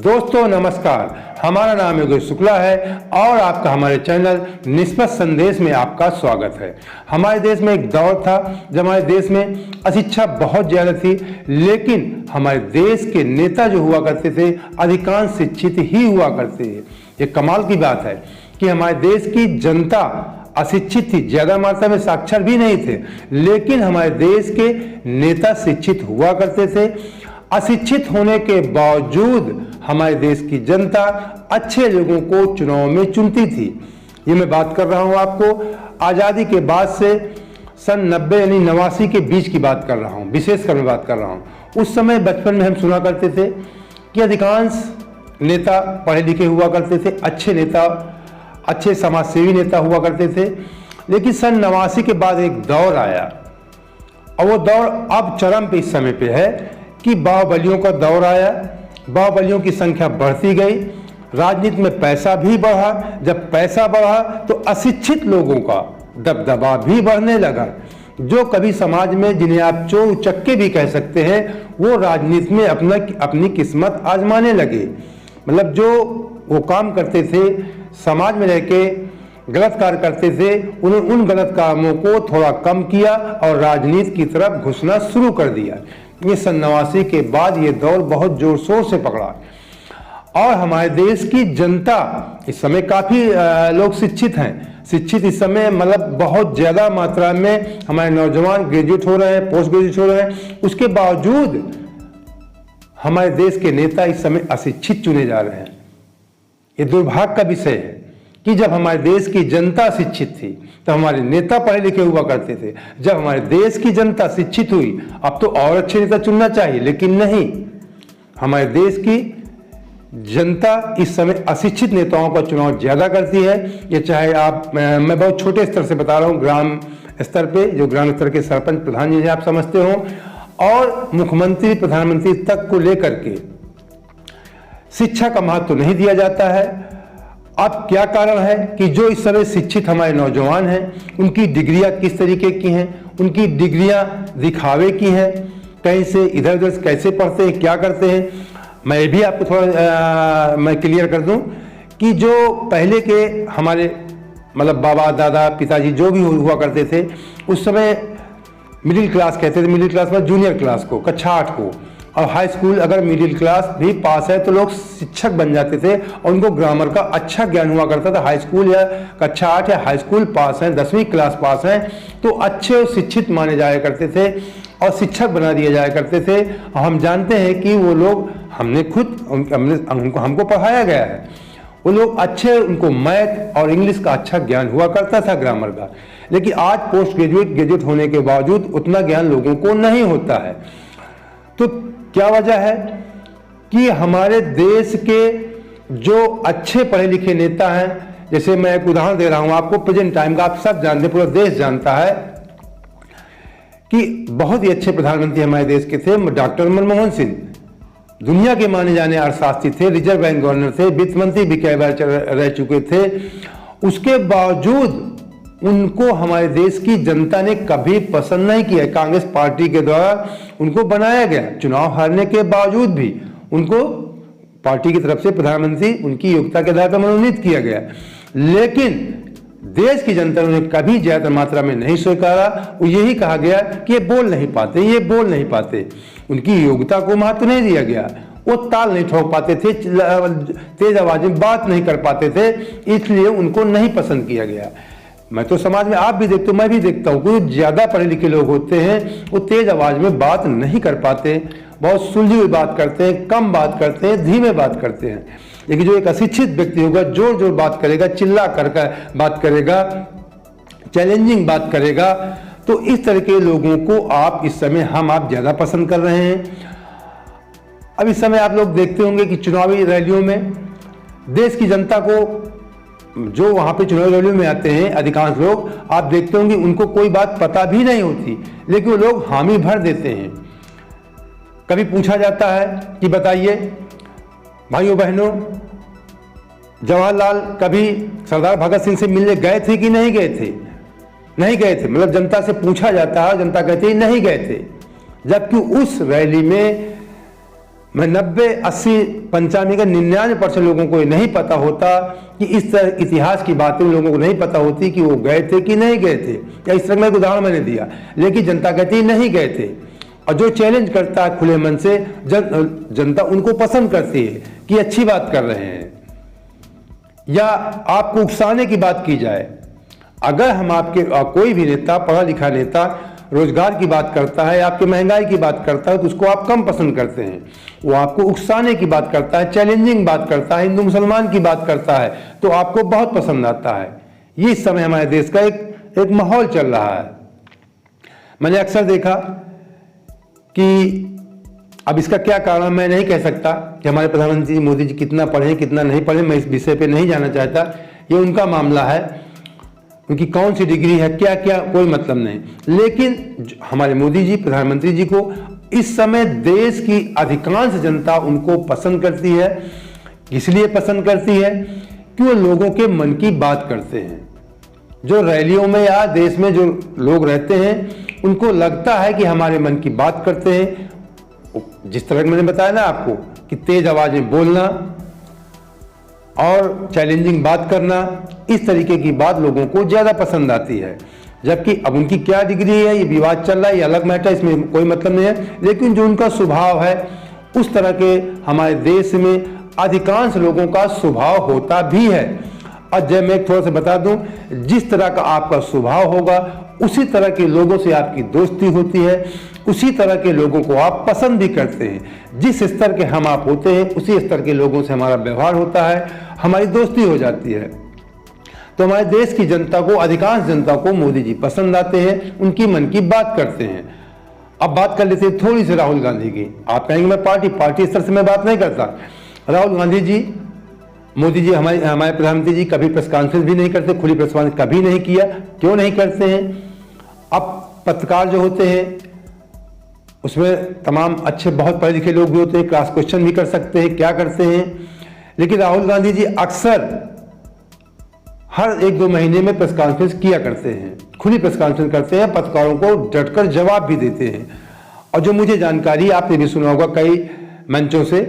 दोस्तों नमस्कार, हमारा नाम योगेश शुक्ला है और आपका हमारे चैनल निष्पक्ष संदेश में आपका स्वागत है। हमारे देश में एक दौर था जब हमारे देश में अशिक्षा बहुत ज़्यादा थी, लेकिन हमारे देश के नेता जो हुआ करते थे अधिकांश शिक्षित ही हुआ करते थे। ये कमाल की बात है कि हमारे देश की जनता अशिक्षित थी, ज़्यादा मात्रा में साक्षर भी नहीं थे, लेकिन हमारे देश के नेता शिक्षित हुआ करते थे। अशिक्षित होने के बावजूद हमारे देश की जनता अच्छे लोगों को चुनाव में चुनती थी। ये मैं बात कर रहा हूँ आपको आज़ादी के बाद से सन 90 यानी 89 के बीच की बात कर रहा हूँ, विशेषकर मैं बात कर रहा हूँ। उस समय बचपन में हम सुना करते थे कि अधिकांश नेता पढ़े लिखे हुआ करते थे, अच्छे नेता, अच्छे समाजसेवी नेता हुआ करते थे। लेकिन सन 89 के बाद एक दौर आया और वो दौर अब चरम पे इस समय पे है कि बाहुबलियों का दौर आया। बाहुबलियों की संख्या बढ़ती गई, राजनीति में पैसा भी बढ़ा। जब पैसा बढ़ा तो अशिक्षित लोगों का दबदबा भी बढ़ने लगा। जो कभी समाज में, जिन्हें आप चोर उचक्के भी कह सकते हैं, वो राजनीति में अपनी किस्मत आजमाने लगे। मतलब जो वो काम करते थे, समाज में रह के गलत कार्य करते थे, उन्होंने उन गलत कामों को थोड़ा कम किया और राजनीति की तरफ घुसना शुरू कर दिया। ये सन 89 के बाद ये दौर बहुत जोर शोर से पकड़ा और हमारे देश की जनता इस समय काफ़ी लोग शिक्षित हैं। शिक्षित इस समय मतलब बहुत ज़्यादा मात्रा में हमारे नौजवान ग्रेजुएट हो रहे हैं, पोस्ट ग्रेजुएट हो रहे हैं। उसके बावजूद हमारे देश के नेता इस समय अशिक्षित चुने जा रहे हैं। ये दुर्भाग्य का विषय है कि जब हमारे देश की जनता शिक्षित थी तो हमारे नेता पढ़े लिखे हुआ करते थे। जब हमारे देश की जनता शिक्षित हुई, अब तो और अच्छे नेता चुनना चाहिए, लेकिन नहीं, हमारे देश की जनता इस समय अशिक्षित नेताओं का चुनाव ज़्यादा करती है। ये चाहे आप, मैं बहुत छोटे स्तर से बता रहा हूँ, ग्राम स्तर पे, जो ग्राम स्तर के सरपंच प्रधान जी आप समझते हो, और मुख्यमंत्री प्रधानमंत्री तक को लेकर के शिक्षा का महत्व तो नहीं दिया जाता है। अब क्या कारण है कि जो इस समय शिक्षित हमारे नौजवान हैं, उनकी डिग्रियां किस तरीके की हैं, उनकी डिग्रियां दिखावे की हैं, कहीं से इधर उधर कैसे पढ़ते हैं, क्या करते हैं। मैं भी आपको थोड़ा मैं क्लियर कर दूं कि जो पहले के हमारे मतलब बाबा दादा पिताजी जो भी हुआ करते थे, उस समय मिडिल क्लास कहते थे। मिडिल क्लास में जूनियर क्लास को, कक्षा 8 को, और हाई स्कूल अगर मिडिल क्लास भी पास है तो लोग शिक्षक बन जाते थे और उनको ग्रामर का अच्छा ज्ञान हुआ करता था। हाई स्कूल या कक्षा 8 या हाई स्कूल पास हैं, 10वीं क्लास पास हैं, तो अच्छे और शिक्षित माने जाया करते थे और शिक्षक बना दिए जाया करते थे। हम जानते हैं कि वो लोग, हमको पढ़ाया गया है, वो लोग अच्छे, उनको मैथ और इंग्लिश का अच्छा ज्ञान हुआ करता था, ग्रामर का। लेकिन आज पोस्ट ग्रेजुएट होने के बावजूद उतना ज्ञान लोगों को नहीं होता है। तो क्या वजह है कि हमारे देश के जो अच्छे पढ़े लिखे नेता हैं, जैसे मैं एक उदाहरण दे रहा हूं आपको प्रेजेंट टाइम का, आप सब जानते, पूरा देश जानता है कि बहुत ही अच्छे प्रधानमंत्री हमारे देश के थे, डॉक्टर मनमोहन सिंह। दुनिया के माने जाने अर्थशास्त्री थे, रिजर्व बैंक गवर्नर थे, वित्त मंत्री भी कई बार रह चुके थे। उसके बावजूद उनको हमारे देश की जनता ने कभी पसंद नहीं किया। कांग्रेस पार्टी के द्वारा उनको बनाया गया, चुनाव हारने के बावजूद भी उनको पार्टी की तरफ से प्रधानमंत्री उनकी योग्यता के आधार पर मनोनीत किया गया। लेकिन देश की जनता ने कभी ज्यादा मात्रा में नहीं स्वीकारा। वो यही कहा गया कि ये बोल नहीं पाते, उनकी योग्यता को महत्व नहीं दिया गया। वो ताल नहीं ठोक पाते थे, तेज आवाज में बात नहीं कर पाते थे, इसलिए उनको नहीं पसंद किया गया। मैं तो समाज में, आप भी देखते हो, मैं भी देखता हूँ, कुछ ज्यादा पढ़े लिखे लोग होते हैं, वो तेज आवाज में बात नहीं कर पाते, बहुत सुलझी हुई बात करते हैं, कम बात करते हैं, धीमे बात करते हैं। लेकिन जो एक अशिक्षित व्यक्ति होगा, जोर जोर बात करेगा, चिल्ला कर बात करेगा, चैलेंजिंग बात करेगा, तो इस तरह के लोगों को आप इस समय आप ज्यादा पसंद कर रहे हैं। अब इस समय आप लोग देखते होंगे कि चुनावी रैलियों में देश की जनता को, जो वहां पे चुनावी रैलियों में आते हैं, अधिकांश लोग आप देखते होंगे उनको कोई बात पता भी नहीं होती, लेकिन वो लोग हामी भर देते हैं। कभी पूछा जाता है कि बताइए भाइयों बहनों, जवाहरलाल कभी सरदार भगत सिंह से मिलने गए थे कि नहीं गए थे? नहीं गए थे। मतलब जनता से पूछा जाता है, जनता कहती है नहीं गए थे, जबकि उस रैली में मैं 90, 80, 95 का 99% लोगों को ये नहीं पता होता कि इस तरह इतिहास की बातें उन लोगों को नहीं पता होती कि वो गए थे कि नहीं गए थे। या इस तरह का एक उदाहरण मैंने दिया, लेकिन जनता कहती है नहीं गए थे। और जो चैलेंज करता है खुले मन से, जनता उनको पसंद करती है कि अच्छी बात कर रहे हैं। या आपको उकसाने की बात की जाए, अगर हम आपके कोई भी नेता, पढ़ा लिखा नेता रोजगार की बात करता है, आपके महंगाई की बात करता है, तो उसको आप कम पसंद करते हैं। वो आपको उकसाने की बात करता है, चैलेंजिंग बात करता है, हिंदू मुसलमान की बात करता है, तो आपको बहुत पसंद आता है। ये इस समय हमारे देश का एक माहौल चल रहा है। मैंने अक्सर देखा कि अब इसका क्या कारण मैं नहीं कह सकता कि हमारे प्रधानमंत्री मोदी जी कितना पढ़े कितना नहीं पढ़े, मैं इस विषय पे नहीं जाना चाहता, ये उनका मामला है, उनकी कौन सी डिग्री है, क्या क्या, कोई मतलब नहीं। लेकिन हमारे मोदी जी, प्रधानमंत्री जी को इस समय देश की अधिकांश जनता उनको पसंद करती है। इसलिए पसंद करती है कि वो लोगों के मन की बात करते हैं। जो रैलियों में या देश में जो लोग रहते हैं, उनको लगता है कि हमारे मन की बात करते हैं। जिस तरह मैंने बताया ना आपको कि तेज आवाज में बोलना और चैलेंजिंग बात करना, इस तरीके की बात लोगों को ज्यादा पसंद आती है। जबकि अब उनकी क्या डिग्री है, ये विवाद चल रहा है, ये अलग मैटर, इसमें कोई मतलब नहीं है। लेकिन जो उनका स्वभाव है, उस तरह के हमारे देश में अधिकांश लोगों का स्वभाव होता भी है। और जब मैं थोड़ा सा बता दूं, जिस तरह का आपका स्वभाव होगा, उसी तरह के लोगों से आपकी दोस्ती होती है, उसी तरह के लोगों को आप पसंद भी करते हैं। जिस स्तर के हम आप होते हैं, उसी स्तर के लोगों से हमारा व्यवहार होता है, हमारी दोस्ती हो जाती है। तो हमारे देश की जनता को, अधिकांश जनता को मोदी जी पसंद आते हैं, उनकी मन की बात करते हैं। अब बात कर लेते हैं थोड़ी सी राहुल गांधी की। आप कहेंगे मैं पार्टी स्तर से मैं बात नहीं करता। राहुल गांधी जी, मोदी जी, हमारे प्रधानमंत्री जी कभी प्रेस कॉन्फ्रेंस भी नहीं करते, खुली प्रेस कॉन्फ्रेंस कभी नहीं किया। क्यों नहीं करते हैं? अब पत्रकार जो होते हैं उसमें तमाम अच्छे, बहुत पढ़े लिखे लोग भी होते हैं, क्रॉस क्वेश्चन भी कर सकते हैं, क्या करते हैं। लेकिन राहुल गांधी जी अक्सर हर 1-2 महीने में प्रेस कॉन्फ्रेंस किया करते हैं, खुली प्रेस कॉन्फ्रेंस करते हैं, पत्रकारों को डटकर जवाब भी देते हैं। और जो मुझे जानकारी, आपने भी सुना होगा कई मंचों से,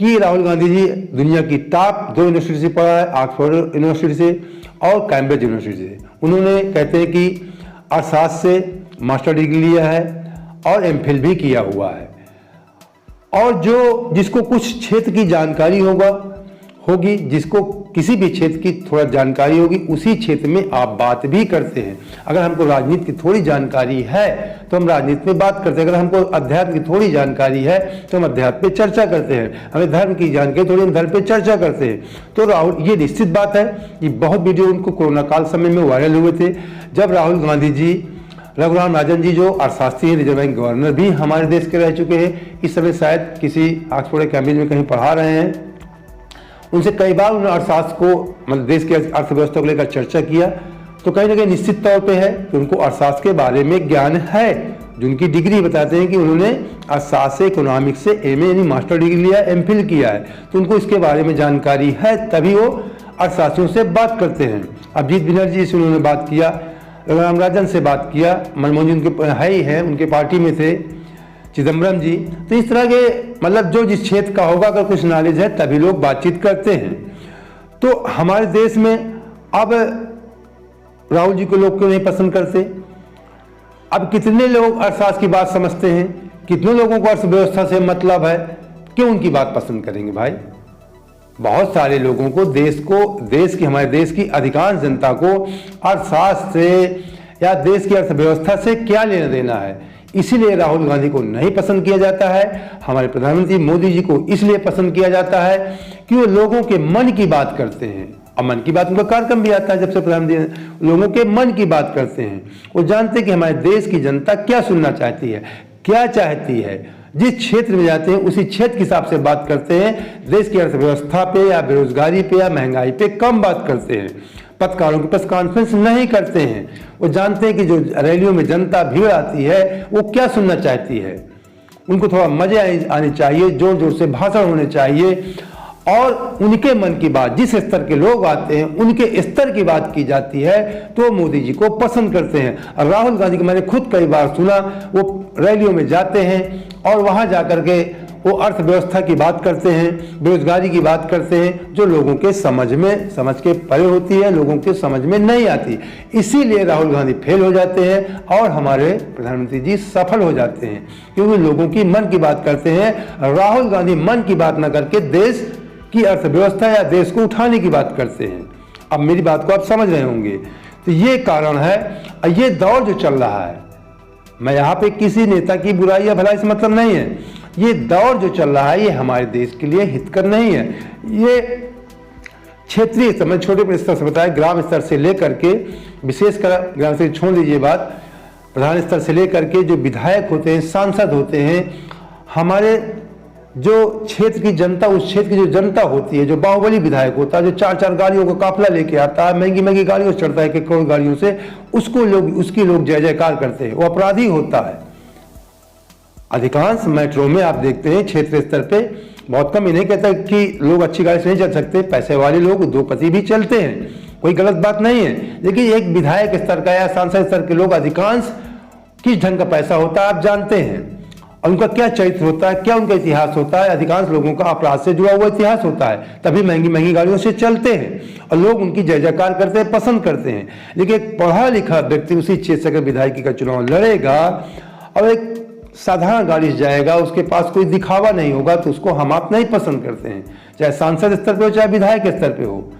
कि राहुल गांधी जी दुनिया की टॉप 2 यूनिवर्सिटी से पढ़ा है, ऑक्सफोर्ड यूनिवर्सिटी से और कैम्ब्रिज यूनिवर्सिटी से। उन्होंने कहते हैं कि अर्थशास्त्र से मास्टर डिग्री लिया है और एमफिल भी किया हुआ है। और जिसको कुछ क्षेत्र की जानकारी होगी, जिसको किसी भी क्षेत्र की थोड़ा जानकारी होगी, उसी क्षेत्र में आप बात भी करते हैं। अगर हमको राजनीति की थोड़ी जानकारी है तो हम राजनीति में बात करते हैं, अगर हमको अध्यात्म की थोड़ी जानकारी है तो हम अध्यात्म पे चर्चा करते हैं, हमें धर्म की जानकारी थोड़ी, हम धर्म पे चर्चा करते हैं। तो राहुल, ये निश्चित बात है कि बहुत वीडियो उनको कोरोना काल समय में वायरल हुए थे, जब राहुल गांधी जी, रघुराम राजन जी जो अर्थशास्त्री, रिजर्व बैंक गवर्नर भी हमारे देश के रह चुके हैं, इस समय शायद किसी ऑक्सफोर्ड कैम्ब्रिज में कहीं पढ़ा रहे हैं, उनसे कई बार उन्होंने अर्थशास्त्र को, मतलब देश की अर्थव्यवस्था को लेकर चर्चा किया। तो कहीं ना कहीं निश्चित तौर पे है कि उनको अर्थशास्त्र के बारे में ज्ञान है। जो उनकी डिग्री बताते हैं कि उन्होंने अर्थशास्त्र इकोनॉमिक्स से एमए यानी मास्टर डिग्री लिया, एमफिल किया है, तो उनको इसके बारे में जानकारी है, तभी वो अर्थशास्त्रियों से बात करते हैं। अभिजीत बनर्जी से उन्होंने बात किया, रघुराम राजन से बात किया, मनमोहन जी उनके है ही हैं, उनके पार्टी में थे, चिदम्बरम जी। तो इस तरह के, मतलब जो जिस क्षेत्र का होगा, अगर कुछ नॉलेज है तभी लोग बातचीत करते हैं। तो हमारे देश में अब राहुल जी को लोग क्यों नहीं पसंद करते? अब कितने लोग अर्थशास्त्र की बात समझते हैं, कितने लोगों को अर्थव्यवस्था से मतलब है, क्यों उनकी बात पसंद करेंगे भाई? बहुत सारे लोगों को, हमारे देश की अधिकांश जनता को अर्थशास्त्र से या देश की अर्थव्यवस्था से क्या लेना देना है। इसीलिए राहुल गांधी को नहीं पसंद किया जाता है। हमारे प्रधानमंत्री मोदी जी को इसलिए पसंद किया जाता है कि वो लोगों के मन की बात करते हैं। और मन की बात, उनका कार्यक्रम भी आता है जब से प्रधानमंत्री लोगों के मन की बात करते हैं। वो जानते हैं कि हमारे देश की जनता क्या सुनना चाहती है, क्या चाहती है। जिस क्षेत्र में जाते हैं उसी क्षेत्र के हिसाब से बात करते हैं। देश की अर्थव्यवस्था पे या बेरोजगारी पे या महंगाई पे कम बात करते हैं। पत्रकारों के पास कॉन्फ्रेंस नहीं करते हैं। वो जानते हैं कि जो रैलियों में जनता भीड़ आती है वो क्या सुनना चाहती है। उनको थोड़ा मजे आने चाहिए, जोर जोर से भाषण होने चाहिए और उनके मन की बात, जिस स्तर के लोग आते हैं उनके स्तर की बात की जाती है, तो मोदी जी को पसंद करते हैं। और राहुल गांधी को मैंने खुद कई बार सुना, वो रैलियों में जाते हैं और वहां जाकर के वो अर्थव्यवस्था की बात करते हैं, बेरोजगारी की बात करते हैं, जो लोगों के समझ के परे होती है, लोगों के समझ में नहीं आती। इसीलिए राहुल गांधी फेल हो जाते हैं और हमारे प्रधानमंत्री जी सफल हो जाते हैं, क्योंकि लोगों की मन की बात करते हैं। राहुल गांधी मन की बात न करके देश की अर्थव्यवस्था या देश को उठाने की बात करते हैं। अब मेरी बात को आप समझ रहे होंगे। तो ये कारण है, ये दौर जो चल रहा है, मैं यहाँ पे किसी नेता की बुराई या भलाई से मतलब नहीं है, ये दौर जो चल रहा है ये हमारे देश के लिए हितकर नहीं है। ये क्षेत्रीय स्तर में, छोटे स्तर से बताया, ग्राम स्तर से लेकर के, विशेषकर ग्राम से छोड़ दीजिए बात, प्रधान स्तर से लेकर के जो विधायक होते हैं, सांसद होते हैं, हमारे जो क्षेत्र की जनता, उस क्षेत्र की जो जनता होती है, जो बाहुबली विधायक होता है, जो 4-4 गाड़ियों का काफिला लेके आता है, महंगी महंगी गाड़ियों से चढ़ता है, 1 करोड़ गाड़ियों से, उसकी लोग जय जयकार करते हैं। वो अपराधी होता है। अधिकांश मेट्रो में आप देखते हैं क्षेत्र स्तर पे, बहुत कम, इन्हें कहता है कि लोग अच्छी गाड़ी से नहीं चल सकते, पैसे वाले लोग 2 पति भी चलते हैं, कोई गलत बात नहीं है। लेकिन एक विधायक स्तर का या सांसद स्तर के लोग अधिकांश किस ढंग का पैसा होता है आप जानते हैं, और उनका क्या चरित्र होता है, क्या उनका इतिहास होता है। अधिकांश लोगों का अपराध से जुड़ा हुआ इतिहास होता है, तभी महंगी महंगी गाड़ियों से चलते हैं और लोग उनकी जय जयकार करते हैं, पसंद करते हैं। लेकिन एक पढ़ा लिखा व्यक्ति उसी क्षेत्र से अगर विधायकी का चुनाव लड़ेगा और एक साधारण गाड़ी से जाएगा, उसके पास कोई दिखावा नहीं होगा, तो उसको हम आप नहीं पसंद करते हैं, चाहे सांसद स्तर पर हो चाहे विधायक स्तर पर हो।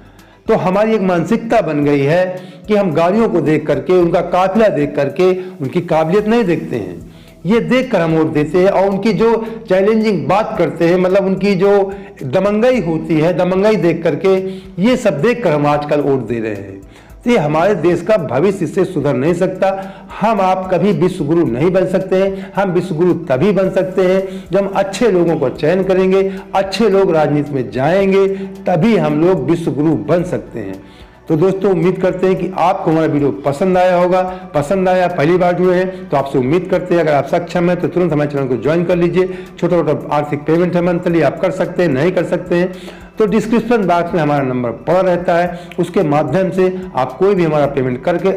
तो हमारी एक मानसिकता बन गई है कि हम गाड़ियों को देख करके, उनका काफिला देख करके उनकी काबिलियत नहीं देखते हैं, ये देखकर हम वोट देते हैं। और उनकी जो चैलेंजिंग बात करते हैं, मतलब उनकी जो दमंगई होती है, दमंगई देख करके, ये सब देखकर हम आजकल वोट दे रहे हैं। तो ये हमारे देश का भविष्य इससे सुधर नहीं सकता। हम आप कभी विश्व गुरु नहीं बन सकते हैं। हम विश्व गुरु तभी बन सकते हैं जब हम अच्छे लोगों को चयन करेंगे, अच्छे लोग राजनीति में जाएंगे, तभी हम लोग विश्व गुरु बन सकते हैं। तो दोस्तों, उम्मीद करते हैं कि आपको हमारा वीडियो पसंद आया होगा। पसंद आया, पहली बार जुड़े हैं तो आपसे उम्मीद करते हैं अगर आप सक्षम हैं तो तुरंत हमारे चैनल को ज्वाइन कर लीजिए। छोटा छोटा आर्थिक पेमेंट है मंथली, आप कर सकते हैं, नहीं कर सकते हैं तो डिस्क्रिप्शन बॉक्स में हमारा नंबर पड़ा रहता है, उसके माध्यम से आप कोई भी हमारा पेमेंट करके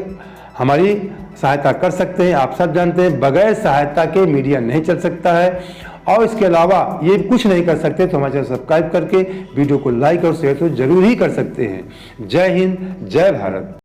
हमारी सहायता कर सकते हैं। आप सब जानते हैं बगैर सहायता के मीडिया नहीं चल सकता है, और इसके अलावा ये कुछ नहीं कर सकते तो हमारे चैनल सब्सक्राइब करके वीडियो को लाइक और शेयर तो जरूर ही कर सकते हैं। जय हिंद, जय भारत।